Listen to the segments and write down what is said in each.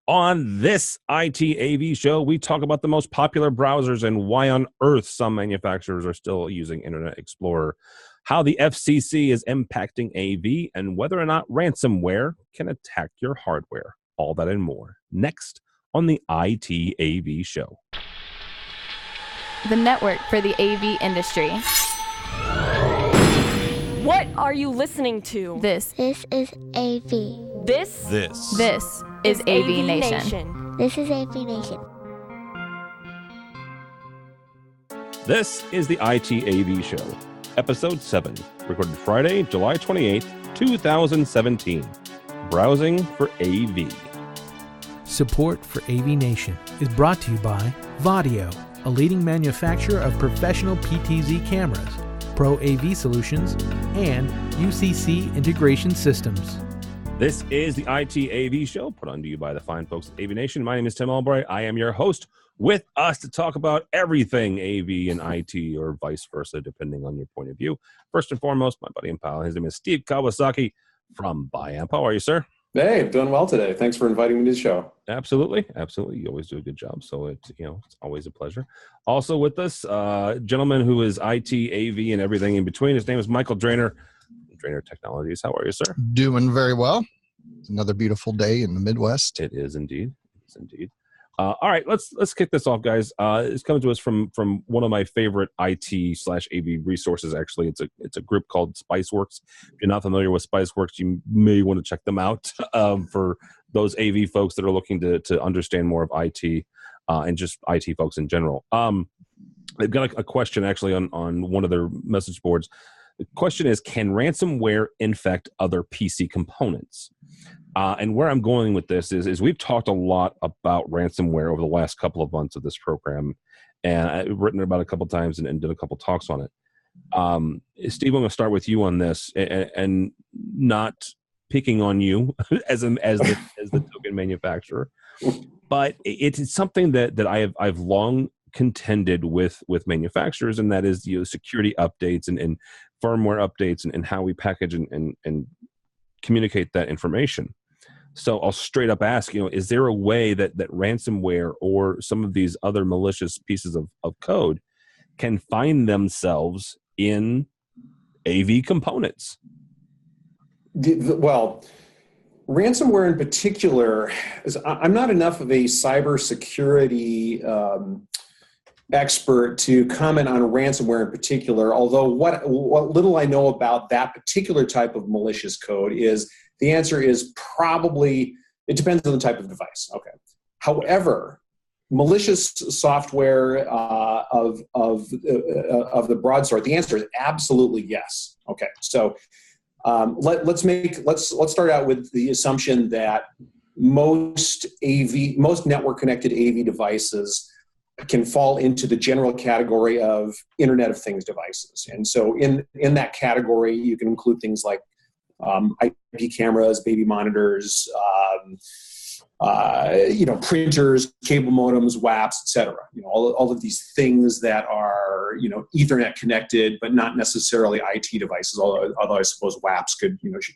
On this ITAV show, we talk about the most popular browsers and why on earth some manufacturers are still using Internet Explorer, how the FCC is impacting AV, and whether or not ransomware can attack your hardware. All that and more next on the ITAV show. The network for the AV industry. What are you listening to? This is AV. This is AVNation. This is AVNation. This is the ITAV show, episode 7, recorded Friday, July 28th, 2017. Browsing for AV. Support for AVNation is brought to you by Vadio, a leading manufacturer of professional PTZ cameras, Pro AV Solutions, and UCC Integration Systems. This is the ITAV show, put on to you by the fine folks at AVNation. My name is Tim Albright. I am your host. With us to talk about everything AV and IT, or vice versa, depending on your point of view. First and foremost, my buddy and pal, his name is Steve Kawasaki from Biamp. How are you, sir? Hey, I'm doing well today. Thanks for inviting me to the show. Absolutely. You always do a good job, so it's always a pleasure. Also with us, gentleman who is IT, AV, and everything in between. His name is Michael Drainer, Drainer Technologies. How are you, sir? Doing very well. It's another beautiful day in the Midwest. It is indeed. All right, let's kick this off, guys. It's coming to us from one of my favorite IT/AV resources. Actually, it's a group called Spiceworks. If you're not familiar with Spiceworks, you may want to check them out for those AV folks that are looking to understand more of IT and just IT folks in general. They've got a question actually on one of their message boards. The question is, can ransomware infect other PC components? And where I'm going with this is we've talked a lot about ransomware over the last couple of months of this program, and I've written about it a couple of times and did a couple of talks on it. Steve, I'm going to start with you on this, and not picking on you as the token manufacturer, but it's something that I've long contended with manufacturers, and that is security updates and firmware updates and how we package and communicate that information. So I'll straight up ask, is there a way that ransomware or some of these other malicious pieces of code can find themselves in AV components? Well, ransomware in particular, I'm not enough of a cybersecurity expert to comment on ransomware in particular, although what little I know about that particular type of malicious code is the answer is probably, it depends on the type of device. Okay. However, malicious software of the broad sort, the answer is absolutely yes. Okay. So let's start out with the assumption that most network connected AV devices can fall into the general category of Internet of Things devices. And so in that category, you can include things like IP cameras, baby monitors, printers, cable modems, WAPs, etc. All of these things that are, Ethernet connected, but not necessarily IT devices, although I suppose WAPs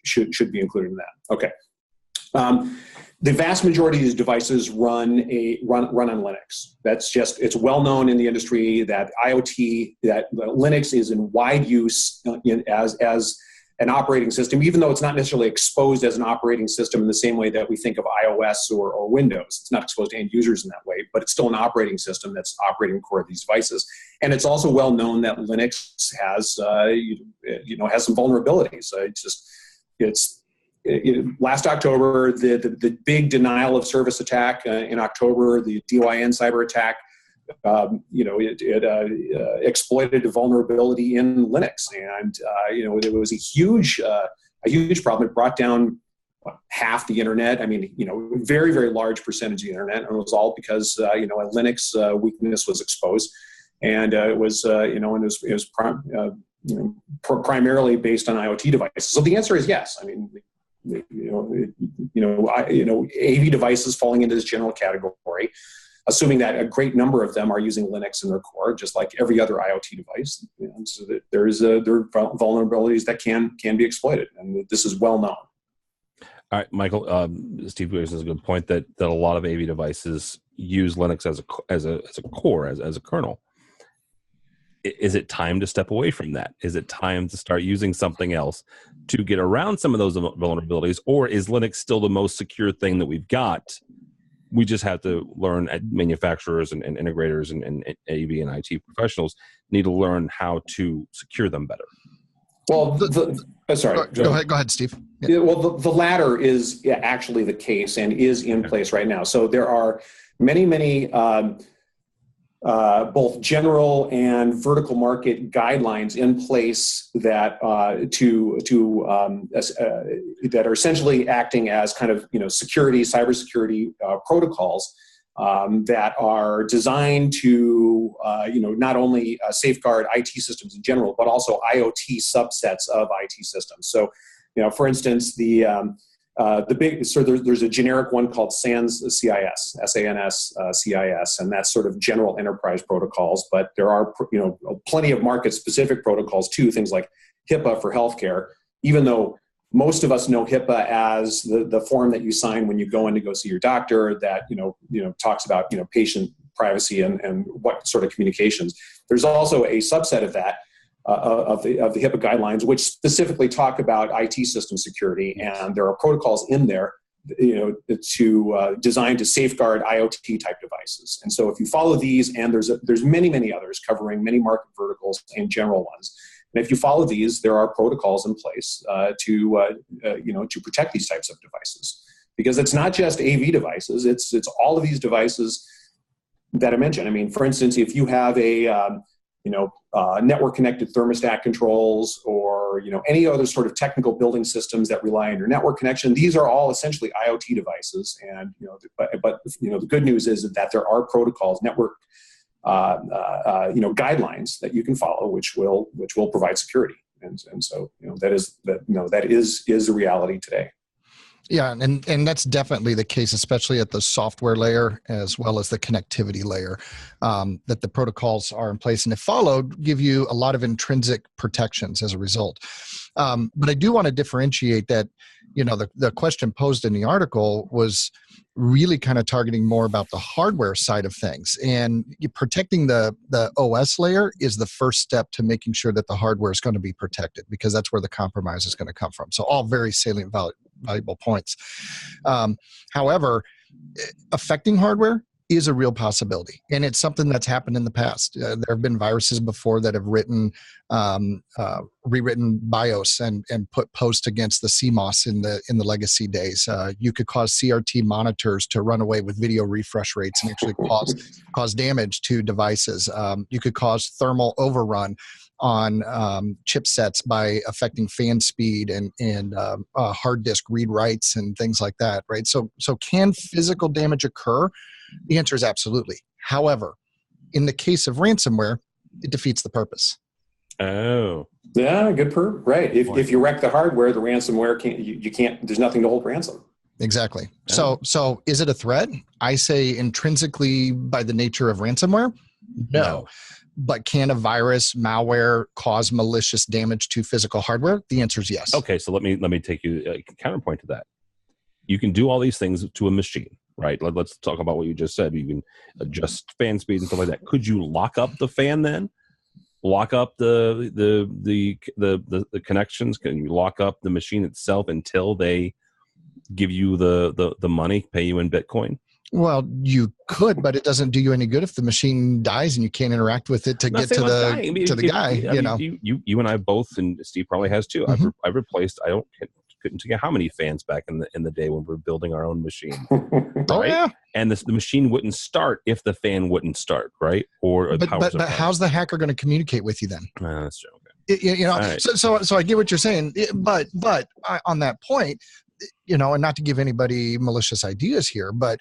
should be included in that. Okay. The vast majority of these devices run on Linux. It's well known in the industry that Linux is in wide use as an operating system, even though it's not necessarily exposed as an operating system in the same way that we think of iOS or Windows. It's not exposed to end users in that way, but it's still an operating system that's operating core of these devices. And it's also well known that Linux has some vulnerabilities. Last October, the big denial of service attack in October, the DYN cyber attack, it exploited a vulnerability in Linux, and it was a huge problem. It brought down half the internet. I mean, very, very large percentage of the internet, and it was all because a Linux weakness was exposed, and it was primarily based on IoT devices. So the answer is yes. I mean, AV devices falling into this general category, assuming that a great number of them are using Linux in their core, just like every other IoT device. So that there are vulnerabilities that can be exploited, and this is well known. All right, Michael. Steve Pearson is a good point that a lot of AV devices use Linux as a core, as a kernel. Is it time to step away from that? Is it time to start using something else to get around some of those vulnerabilities, or is Linux still the most secure thing that we've got? We just have to learn. Manufacturers and integrators and AV and IT professionals need to learn how to secure them better. Well, sorry. Go ahead, Steve. Yeah, well, the latter is actually the case and is in place right now. So there are many both general and vertical market guidelines in place that that are essentially acting as kind of cybersecurity protocols that are designed to not only safeguard IT systems in general, but also IoT subsets of IT systems. So, for instance, there's a generic one called SANS CIS, SANS CIS, and that's sort of general enterprise protocols. But there are plenty of market specific protocols too, things like HIPAA for healthcare. Even though most of us know HIPAA as the form that you sign when you go in to go see your doctor that talks about patient privacy and what sort of communications. There's also a subset of that. Of the HIPAA guidelines, which specifically talk about IT system security, and there are protocols in there, designed to safeguard IoT type devices. And so, if you follow these, and there's many others covering many market verticals and general ones, and if you follow these, there are protocols in place to protect these types of devices, because it's not just AV devices; it's all of these devices that I mentioned. I mean, for instance, if you have a network connected thermostat controls or any other sort of technical building systems that rely on your network connection, these are all essentially IoT devices. And but the good news is that there are protocols, network guidelines that you can follow, which will provide security. And so that is the reality today. Yeah, and that's definitely the case, especially at the software layer as well as the connectivity layer, that the protocols are in place and if followed, give you a lot of intrinsic protections as a result. But I do want to differentiate that, the question posed in the article was really kind of targeting more about the hardware side of things. And protecting the OS layer is the first step to making sure that the hardware is going to be protected, because that's where the compromise is going to come from. So all very salient, valuable points. However, affecting hardware is a real possibility, and it's something that's happened in the past. There have been viruses before that have rewritten BIOS and put post against the CMOS in the legacy days. You could cause CRT monitors to run away with video refresh rates and actually cause damage to devices. You could cause thermal overrun on chipsets by affecting fan speed and hard disk read writes and things like that, right? So can physical damage occur? The answer is absolutely. However, in the case of ransomware, it defeats the purpose. Oh, yeah, good right. If you wreck the hardware, the ransomware can't. There's nothing to hold ransom. Exactly. So is it a threat? I say intrinsically by the nature of ransomware, no. But can a virus, malware cause malicious damage to physical hardware? The answer is yes. Okay, so let me take you counterpoint to that. You can do all these things to a machine, right? Let's talk about what you just said. You can adjust fan speed and stuff like that. Could you lock up the fan then? Lock up the connections? Can you lock up the machine itself until they give you the money, pay you in Bitcoin? Well, you could, but it doesn't do you any good if the machine dies and you can't interact with it to get to the guy. You and I both, and Steve probably has too. Mm-hmm. I've replaced. Couldn't tell you how many fans back in the day when we were building our own machine. Right? Oh yeah, and the machine wouldn't start if the fan wouldn't start, right? But how's the hacker going to communicate with you then? That's true. Okay. Right. So I get what you're saying, but on that point, and not to give anybody malicious ideas here, but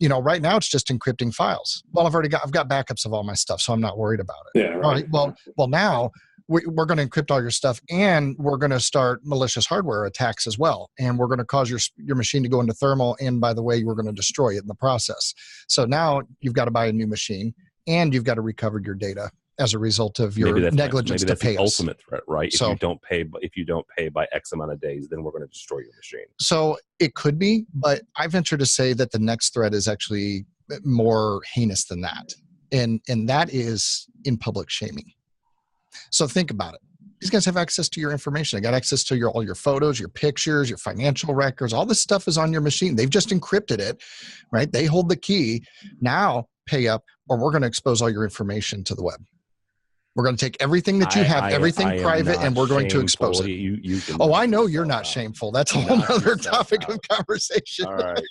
right now it's just encrypting files. Well, I've got backups of all my stuff, so I'm not worried about it. Yeah. Right. All right. Well, now we're going to encrypt all your stuff, and we're going to start malicious hardware attacks as well, and we're going to cause your machine to go into thermal. And by the way, we're going to destroy it in the process. So now you've got to buy a new machine, and you've got to recover your data as a result of your negligence to pay the us. ultimate threat, right? So, if you don't pay by X amount of days, then we're going to destroy your machine. So it could be, but I venture to say that the next threat is actually more heinous than that. And that is in public shaming. So think about it. These guys have access to your information. They got access to all your photos, your pictures, your financial records. All this stuff is on your machine. They've just encrypted it, right? They hold the key. Now pay up, or we're going to expose all your information to the web. We're going to take everything that you have, everything private, and we're going to expose it. I know you're not shameful. That's a whole other topic of conversation. All right.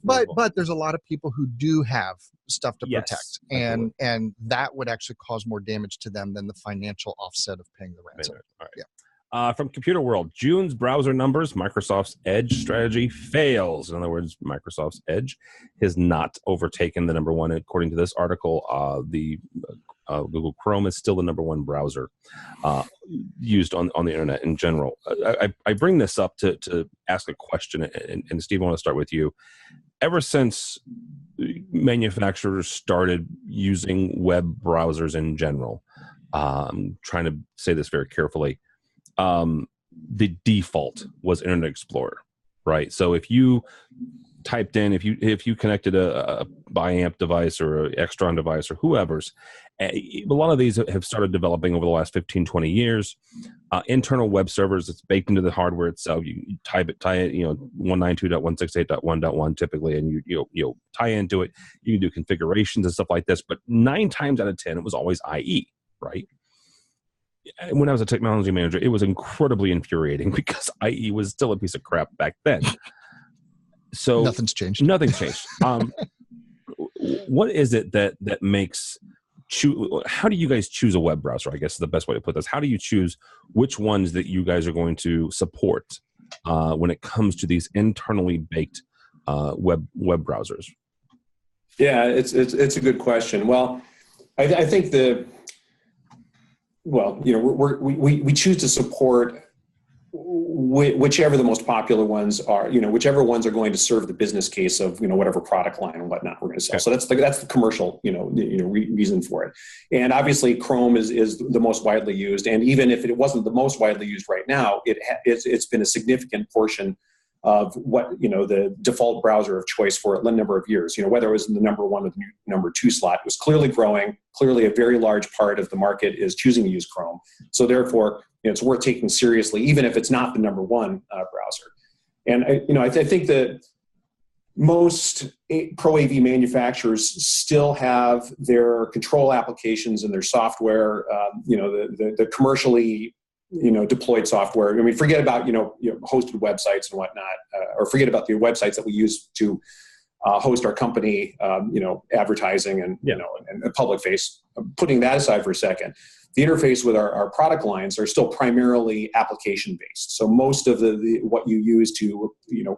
But there's a lot of people who do have stuff to protect, and that would actually cause more damage to them than the financial offset of paying the ransom. All right. Yeah. From Computer World, June's browser numbers, Microsoft's Edge strategy fails. In other words, Microsoft's Edge has not overtaken the number one. According to this article, Google Chrome is still the number one browser used on the internet in general. I bring this up to ask a question, and Steve, I want to start with you. Ever since manufacturers started using web browsers in general, I'm trying to say this very carefully, the default was Internet Explorer, right? So if you typed in, if you connected a BiAmp device or an Extron device or whoever's, a lot of these have started developing over the last 15, 20 years. Internal web servers, it's baked into the hardware itself. You tie it, 192.168.1.1 typically, and you tie into it. You can do configurations and stuff like this, but 9 times out of 10, it was always IE, right? When I was a technology manager, it was incredibly infuriating because IE was still a piece of crap back then. So nothing's changed. What is it that makes how do you guys choose a web browser? I guess is the best way to put this. How do you choose which ones that you guys are going to support when it comes to these internally baked web browsers? Yeah, it's a good question. Well, I think we choose to support whichever the most popular ones are, whichever ones are going to serve the business case of, whatever product line and whatnot we're going to sell. So that's the commercial, reason for it. And obviously Chrome is the most widely used. And even if it wasn't the most widely used right now, it's been a significant portion of what, the default browser of choice for a number of years, whether it was in the number 1 or the number 2 slot, it was clearly growing. Clearly a very large part of the market is choosing to use Chrome. So therefore, it's worth taking seriously, even if it's not the number 1 browser. And I think that most Pro AV manufacturers still have their control applications and their software, the commercially deployed software. I mean, forget about hosted websites and whatnot, or forget about the websites that we use to host our company, advertising and and public face. Putting that aside for a second, the interface with our product lines are still primarily application based. So most of the what you use to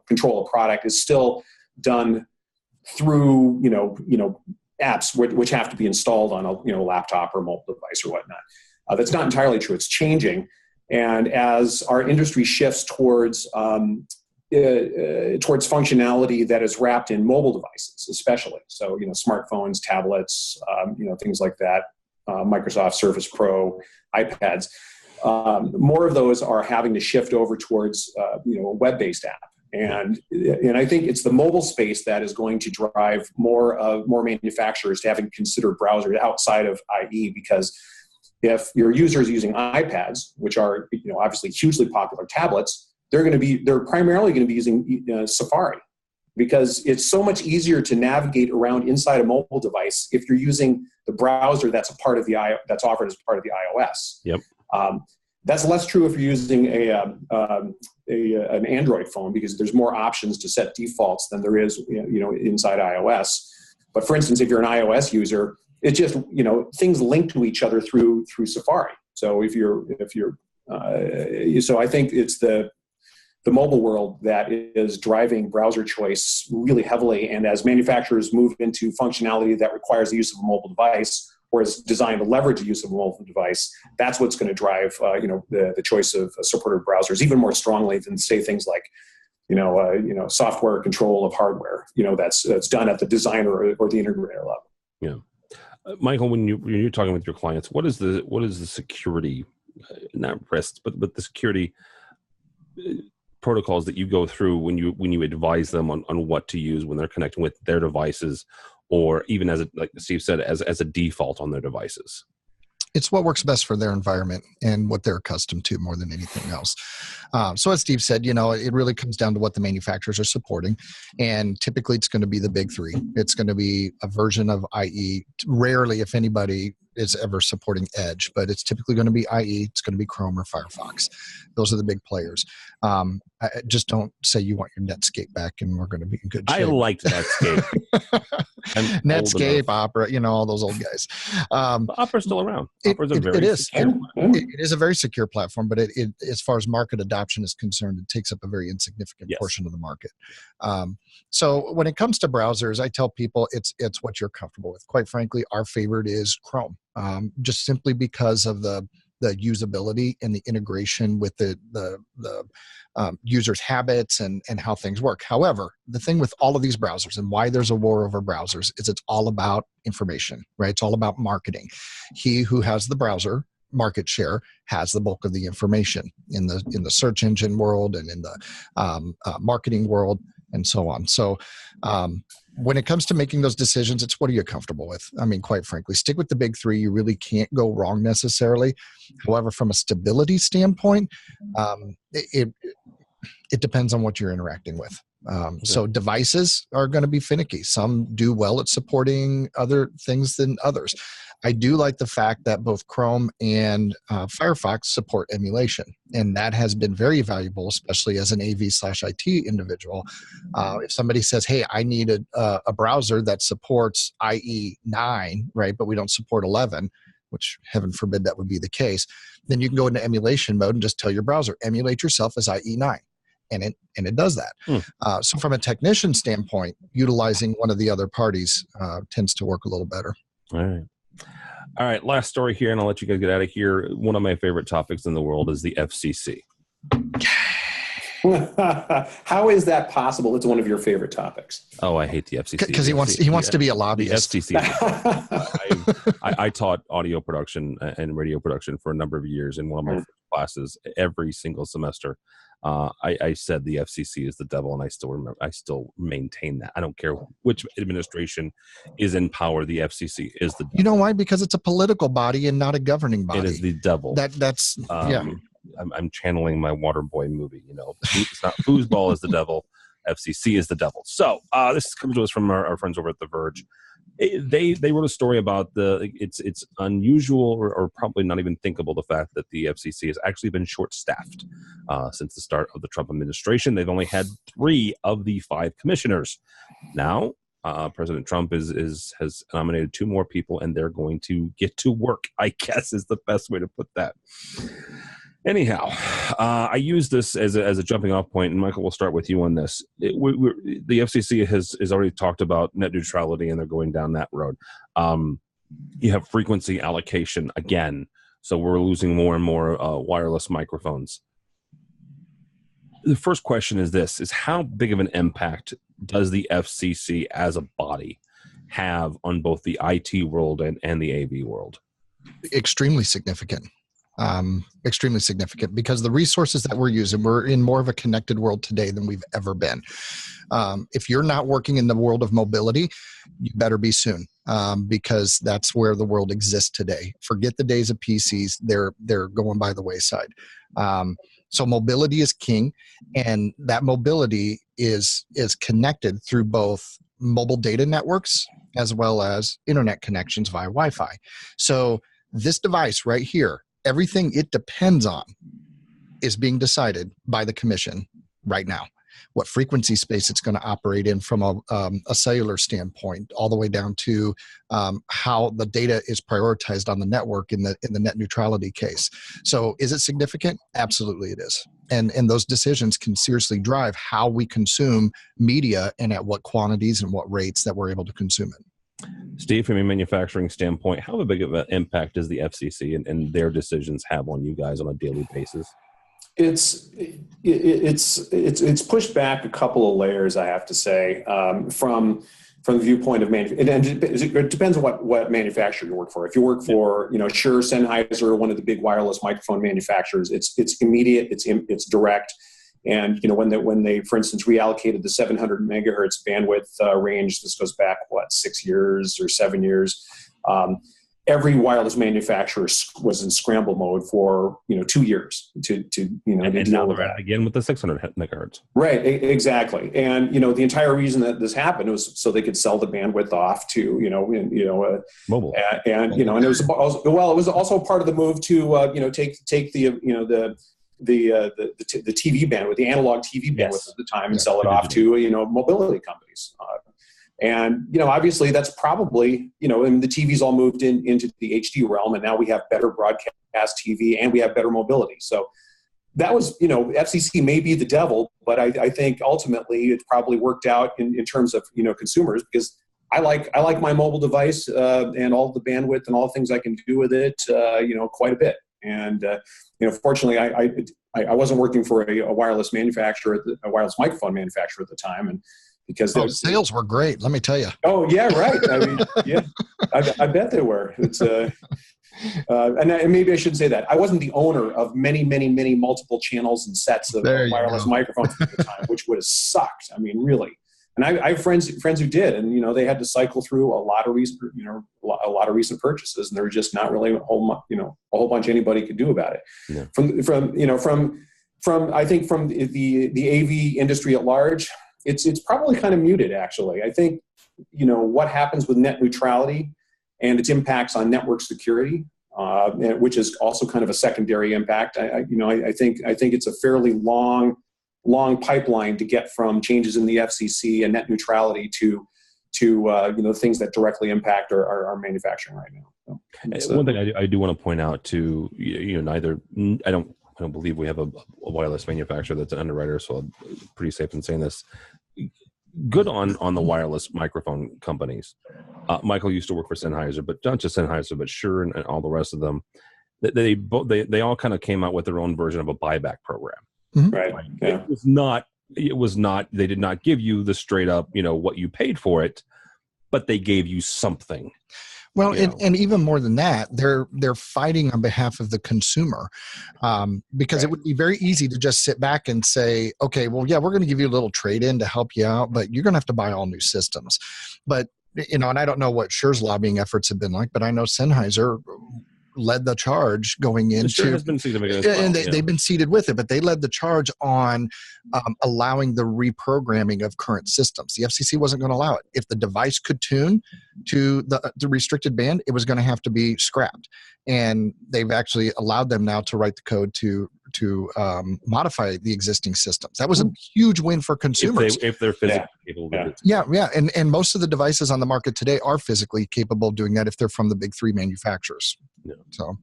control a product is still done through apps which have to be installed on a laptop or mobile device or whatnot. That's not entirely true. It's changing, and as our industry shifts towards functionality that is wrapped in mobile devices, especially so smartphones, tablets, things like that. Microsoft Surface Pro, iPads. More of those are having to shift over towards a web-based app, and I think it's the mobile space that is going to drive more manufacturers to having considered browsers outside of IE, because if your user is using iPads, which are obviously hugely popular tablets, they're primarily going to be using Safari, because it's so much easier to navigate around inside a mobile device if you're using the browser that's that's offered as part of the iOS. Yep. That's less true if you're using an Android phone, because there's more options to set defaults than there is inside iOS. But for instance, if you're an iOS user, it's just things link to each other through Safari. So so I think it's the mobile world that is driving browser choice really heavily. And as manufacturers move into functionality that requires the use of a mobile device, or is designed to leverage the use of a mobile device, that's what's going to drive the choice of supported browsers even more strongly than, say, things like software control of hardware. That's done at the designer or the integrator level. Yeah. Michael, when you're talking with your clients, what is the security, not risk, but the security protocols that you go through when you advise them on what to use when they're connecting with their devices, or even like Steve said, as a default on their devices? It's what works best for their environment and what they're accustomed to more than anything else. So as Steve said, it really comes down to what the manufacturers are supporting. And typically it's going to be the big three. It's going to be a version of IE. Rarely, if anybody, is ever supporting Edge, but it's typically going to be IE. It's going to be Chrome or Firefox. Those are the big players. I just don't say you want your Netscape back and we're going to be in good shape. I liked Netscape. Netscape, Opera, all those old guys. Opera's still around. Opera's a very it is. secure platform. It is a very secure platform, but it as far as market adoption is concerned, it takes up a very insignificant portion of the market. So when it comes to browsers, I tell people it's what you're comfortable with. Quite frankly, our favorite is Chrome, just simply because of the usability and the integration with the users' habits and how things work. However, the thing with all of these browsers and why there's a war over browsers is it's all about information, right? It's all about marketing. He who has the browser market share has the bulk of the information in the search engine world and in the marketing world and so on. So when it comes to making those decisions, it's what are you comfortable with? I mean, quite frankly, stick with the big three. You really can't go wrong necessarily. However, from a stability standpoint, it depends on what you're interacting with. So devices are going to be finicky. Some do well at supporting other things than others. I do like the fact that both Chrome and Firefox support emulation, and that has been very valuable, especially as an AV/IT individual. If somebody says, hey, I need a browser that supports IE 9, right, but we don't support 11, which heaven forbid that would be the case, then you can go into emulation mode and just tell your browser, emulate yourself as IE 9. And it does that. So from a technician standpoint, utilizing one of the other parties tends to work a little better. All right. Last story here, and I'll let you guys get out of here. One of my favorite topics in the world is the FCC. How is that possible? It's one of your favorite topics. Oh, I hate the FCC. Because he wants to be a lobbyist. The FCC. I taught audio production and radio production for a number of years in one of my classes every single semester. I said the FCC is the devil, and I still maintain that. I don't care which administration is in power. The FCC is the devil. You know why? Because it's a political body and not a governing body. It is the devil. That's yeah. I'm channeling my Waterboy movie. It's not foosball is the devil. FCC is the devil. So this comes to us from our friends over at The Verge. They wrote a story about it's unusual or probably not even thinkable, the fact that the FCC has actually been short-staffed since the start of the Trump administration. They've only had 3 of the 5 commissioners. Now President Trump has nominated 2 more people, and they're going to get to work, I guess is the best way to put that. Anyhow, I use this as a jumping off point, and Michael, we'll start with you on this. The FCC has already talked about net neutrality, and they're going down that road. You have frequency allocation again, so we're losing more and more wireless microphones. The first question is this: is how big of an impact does the FCC as a body have on both the IT world and the AV world? Extremely significant. Extremely significant, because the resources that we're using, we're in more of a connected world today than we've ever been. If you're not working in the world of mobility, you better be soon, because that's where the world exists today. Forget the days of PCs; they're going by the wayside. So mobility is king, and that mobility is connected through both mobile data networks as well as internet connections via Wi-Fi. So this device right here, everything it depends on is being decided by the commission right now. What frequency space it's going to operate in from a cellular standpoint, all the way down to how the data is prioritized on the network in the net neutrality case. So is it significant? Absolutely it is. And those decisions can seriously drive how we consume media and at what quantities and what rates that we're able to consume it. Steve, from a manufacturing standpoint, how big of an impact does the FCC and their decisions have on you guys on a daily basis? It's pushed back a couple of layers, I have to say. From from the viewpoint of and it depends on what manufacturer you work for. If you work for, Shure, Sennheiser, one of the big wireless microphone manufacturers, it's immediate, it's direct. And when they, for instance, reallocated the 700 megahertz bandwidth range, this goes back 6 years or 7 years. Every wireless manufacturer was in scramble mode for 2 years to and now they're at again with the 600 megahertz. Right, exactly. And the entire reason that this happened was so they could sell the bandwidth off to mobile. And it was also part of the move to take the TV bandwidth, the analog TV bandwidth at the time, and sell it off to mobility companies. And obviously that's probably and the TV's all moved into the HD realm, and now we have better broadcast TV and we have better mobility. So that was FCC may be the devil, but I think ultimately it probably worked out in terms of consumers, because I like my mobile device and all the bandwidth and all the things I can do with it quite a bit. And fortunately I wasn't working for a wireless manufacturer, a wireless microphone manufacturer at the time, and because sales were great, let me tell you. Oh yeah, right. I mean, yeah, I bet they were. It's and maybe I shouldn't say that. I wasn't the owner of many multiple channels and sets of wireless microphones at the time, which would have sucked. I mean, really. And I have friends who did, and they had to cycle through a lot of recent purchases, and there was just not really a whole bunch anybody could do about it. Yeah. From I think from the AV industry at large, it's probably kind of muted, actually. I think what happens with net neutrality and its impacts on network security, which is also kind of a secondary impact. I think it's a fairly long pipeline to get from changes in the FCC and net neutrality to things that directly impact our manufacturing right now. So, one thing I do want to point out to I don't believe we have a wireless manufacturer that's an underwriter, so I'm pretty safe in saying this. Good on the wireless microphone companies. Michael used to work for Sennheiser, but not just Sennheiser, but Shure and all the rest of them. They all kind of came out with their own version of a buyback program. Mm-hmm. Right. Yeah. It was not. They did not give you the straight up, what you paid for it, but they gave you something. Well, and even more than that, they're fighting on behalf of the consumer, because It would be very easy to just sit back and say, okay, well, yeah, we're going to give you a little trade-in to help you out, but you're going to have to buy all new systems. But, and I don't know what Shure's lobbying efforts have been like, but I know Sennheiser led the charge going into, Sure has been seated as well, and they've been seated with it, but they led the charge on allowing the reprogramming of current systems. The FCC wasn't going to allow it. If the device could tune to the restricted band, it was going to have to be scrapped. And they've actually allowed them now to write the code to modify the existing systems. That was a huge win for consumers. If they're physically capable of it. Yeah. And most of the devices on the market today are physically capable of doing that if they're from the big three manufacturers. Yeah. So,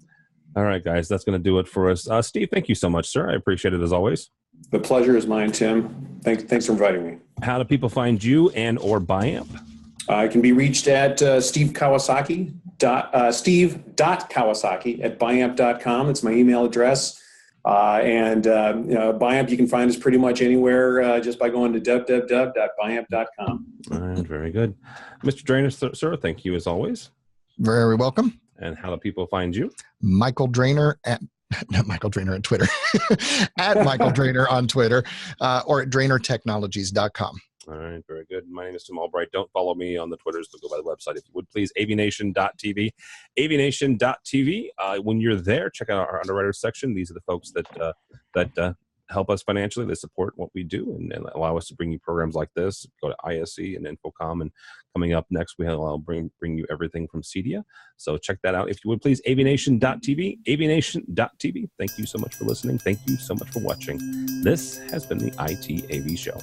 all right, guys, that's going to do it for us. Steve, thank you so much, sir. I appreciate it as always. The pleasure is mine, Tim. Thanks for inviting me. How do people find you and or BuyAmp? I can be reached at steve.kawasaki at buyamp.com. It's my email address. BuyAmp, you can find us pretty much anywhere just by going to www.buyamp.com. All right, very good. Mr. Drainer, sir, thank you as always. Very welcome. And how do people find you? Michael Drainer at Twitter, at Michael Drainer on Twitter, or at drainertechnologies.com. All right, very good. My name is Tim Albright. Don't follow me on the Twitters, but go by the website if you would, please. AVNation.tv. AVNation.tv. When you're there, check out our underwriters section. These are the folks that help us financially. They support what we do and allow us to bring you programs like this. Go to ISE and Infocom, and coming up next, I'll bring you everything from CEDIA. So check that out if you would, please. AVNation.tv. AVNation.tv. Thank you so much for listening. Thank you so much for watching. This has been the IT AV Show.